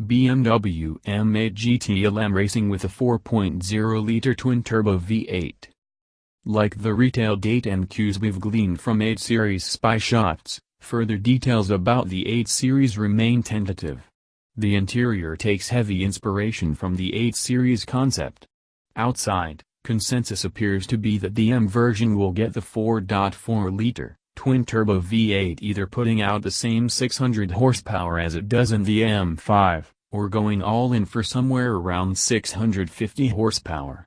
BMW M8 GTLM racing with a 4.0-liter twin-turbo V8. Like the retail date and cues we've gleaned from 8 Series spy shots, further details about the 8 Series remain tentative. The interior takes heavy inspiration from the 8 Series concept. Outside, consensus appears to be that the M version will get the 4.4-liter twin-turbo V8, either putting out the same 600 horsepower as it does in the M5, or going all in for somewhere around 650 horsepower.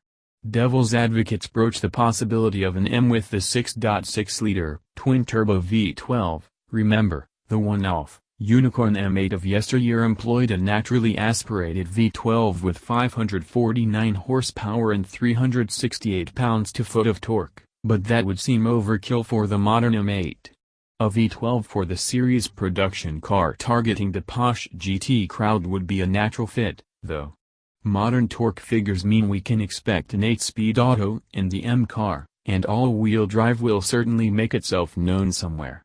Devil's advocates broach the possibility of an M with the 6.6-liter twin-turbo V12. Remember, the one-off unicorn M8 of yesteryear employed a naturally aspirated V12 with 549 horsepower and 368 pounds-to-foot of torque, but that would seem overkill for the modern M8. A V12 for the series production car targeting the posh GT crowd would be a natural fit, though. Modern torque figures mean we can expect an 8-speed auto in the M car, and all-wheel drive will certainly make itself known somewhere.